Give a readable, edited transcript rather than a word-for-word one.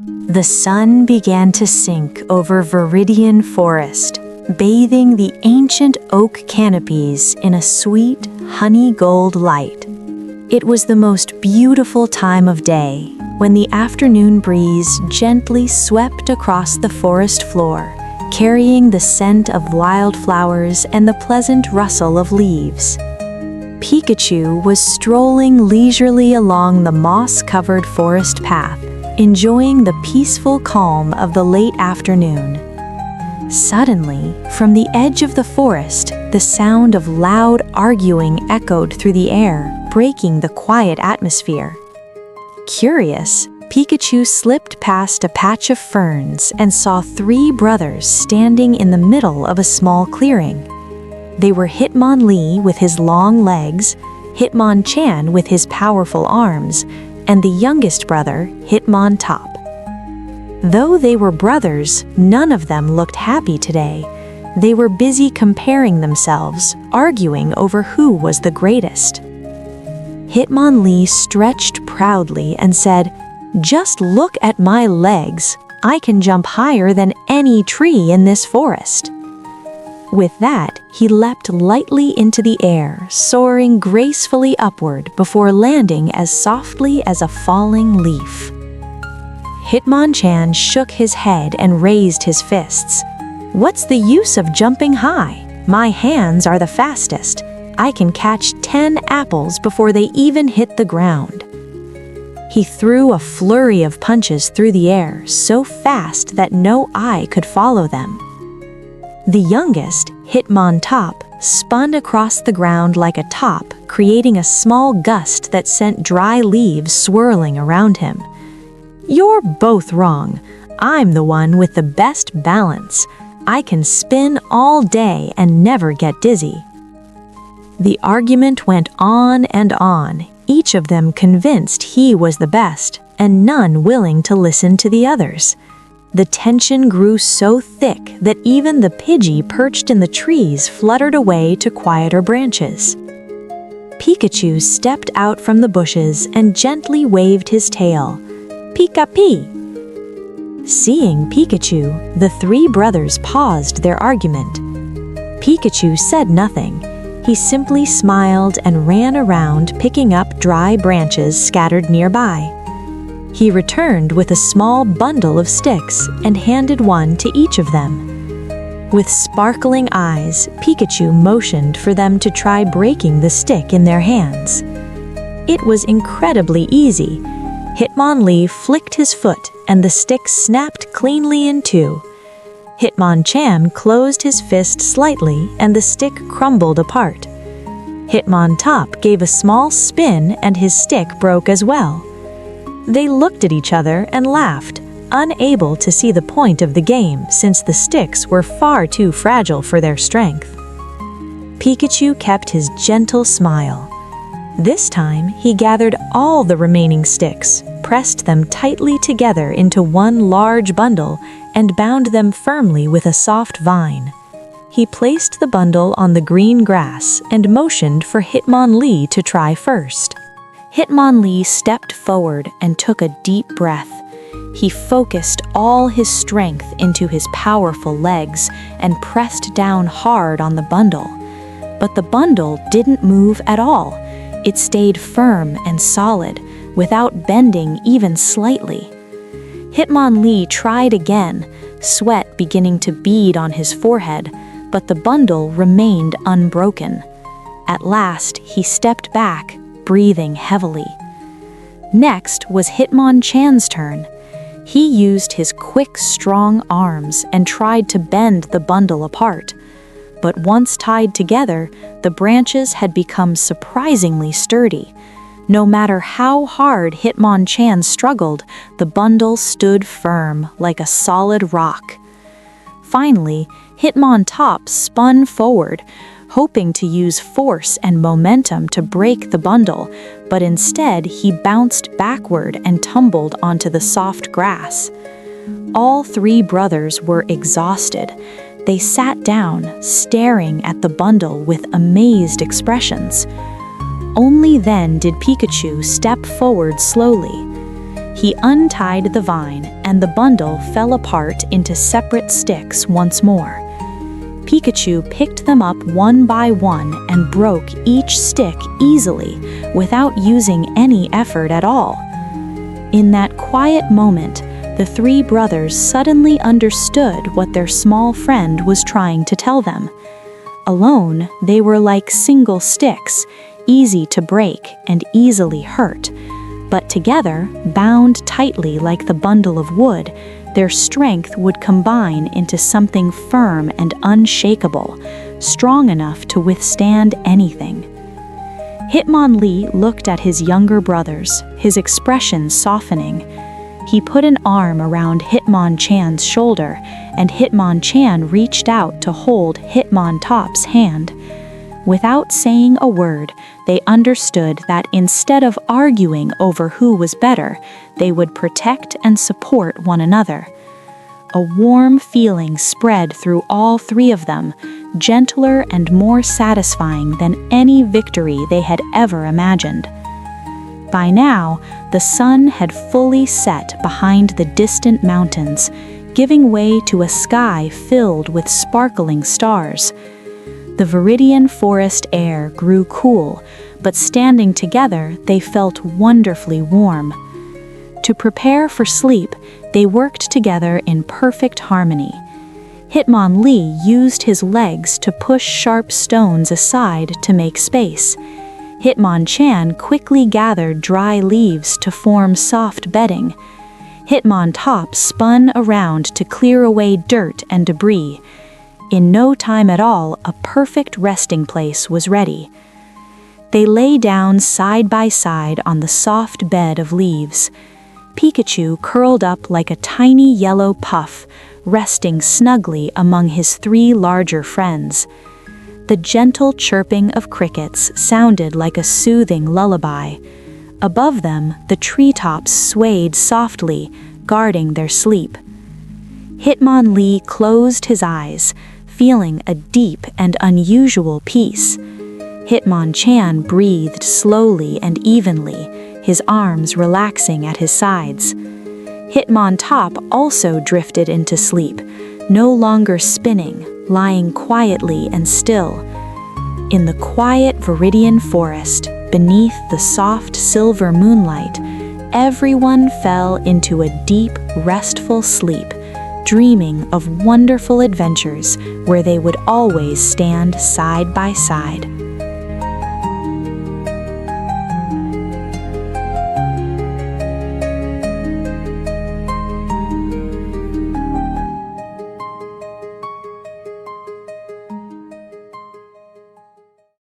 The sun began to sink over Viridian Forest, bathing the ancient oak canopies in a sweet, honey-gold light. It was the most beautiful time of day when the afternoon breeze gently swept across the forest floor, carrying the scent of wildflowers and the pleasant rustle of leaves. Pikachu was strolling leisurely along the moss-covered forest path, enjoying the peaceful calm of the late afternoon. Suddenly, from the edge of the forest, the sound of loud arguing echoed through the air, breaking the quiet atmosphere. Curious, Pikachu slipped past a patch of ferns and saw three brothers standing in the middle of a small clearing. They were Hitmonlee with his long legs, Hitmonchan with his powerful arms, and the youngest brother, Hitmontop. Though they were brothers, none of them looked happy today. They were busy comparing themselves, arguing over who was the greatest. Hitmonlee stretched proudly and said, "Just look at my legs. I can jump higher than any tree in this forest." With that, he leapt lightly into the air, soaring gracefully upward before landing as softly as a falling leaf. Hitmonchan shook his head and raised his fists. "What's the use of jumping high? My hands are the fastest. I can catch 10 apples before they even hit the ground." He threw a flurry of punches through the air so fast that no eye could follow them. The youngest, Hitmontop, spun across the ground like a top, creating a small gust that sent dry leaves swirling around him. "You're both wrong. I'm the one with the best balance. I can spin all day and never get dizzy." The argument went on and on, each of them convinced he was the best, and none willing to listen to the others. The tension grew so thick that even the Pidgey perched in the trees fluttered away to quieter branches. Pikachu stepped out from the bushes and gently waved his tail. "Pika-pee!" Seeing Pikachu, the three brothers paused their argument. Pikachu said nothing. He simply smiled and ran around picking up dry branches scattered nearby. He returned with a small bundle of sticks and handed one to each of them. With sparkling eyes, Pikachu motioned for them to try breaking the stick in their hands. It was incredibly easy. Hitmonlee flicked his foot and the stick snapped cleanly in two. Hitmonchan closed his fist slightly and the stick crumbled apart. Hitmontop gave a small spin and his stick broke as well. They looked at each other and laughed, unable to see the point of the game since the sticks were far too fragile for their strength. Pikachu kept his gentle smile. This time, he gathered all the remaining sticks, pressed them tightly together into one large bundle, and bound them firmly with a soft vine. He placed the bundle on the green grass and motioned for Hitmonlee to try first. Hitmonlee stepped forward and took a deep breath. He focused all his strength into his powerful legs and pressed down hard on the bundle. But the bundle didn't move at all. It stayed firm and solid, without bending even slightly. Hitmonlee tried again, sweat beginning to bead on his forehead, but the bundle remained unbroken. At last, he stepped back, breathing heavily. Next was Hitmonchan's turn. He used his quick, strong arms and tried to bend the bundle apart. But once tied together, the branches had become surprisingly sturdy. No matter how hard Hitmonchan struggled, the bundle stood firm like a solid rock. Finally, Hitmontop spun forward, hoping to use force and momentum to break the bundle, but instead he bounced backward and tumbled onto the soft grass. All three brothers were exhausted. They sat down, staring at the bundle with amazed expressions. Only then did Pikachu step forward slowly. He untied the vine, and the bundle fell apart into separate sticks once more. Pikachu picked them up one by one and broke each stick easily, without using any effort at all. In that quiet moment, the three brothers suddenly understood what their small friend was trying to tell them. Alone, they were like single sticks, easy to break and easily hurt. But together, bound tightly like the bundle of wood, their strength would combine into something firm and unshakable, strong enough to withstand anything. Hitmonlee looked at his younger brothers, his expression softening. He put an arm around Hitmonchan's shoulder, and Hitmonchan reached out to hold Hitmontop's hand. Without saying a word, they understood that instead of arguing over who was better, they would protect and support one another. A warm feeling spread through all three of them, gentler and more satisfying than any victory they had ever imagined. By now, the sun had fully set behind the distant mountains, giving way to a sky filled with sparkling stars. The Viridian forest air grew cool, but standing together, they felt wonderfully warm. To prepare for sleep, they worked together in perfect harmony. Hitmonlee used his legs to push sharp stones aside to make space. Hitmonchan quickly gathered dry leaves to form soft bedding. Hitmontop spun around to clear away dirt and debris. In no time at all, a perfect resting place was ready. They lay down side by side on the soft bed of leaves. Pikachu curled up like a tiny yellow puff, resting snugly among his three larger friends. The gentle chirping of crickets sounded like a soothing lullaby. Above them, the treetops swayed softly, guarding their sleep. Hitmonlee closed his eyes, feeling a deep and unusual peace. Hitmonchan breathed slowly and evenly, his arms relaxing at his sides. Hitmontop also drifted into sleep, no longer spinning, lying quietly and still. In the quiet Viridian forest, beneath the soft silver moonlight, everyone fell into a deep, restful sleep, dreaming of wonderful adventures where they would always stand side by side.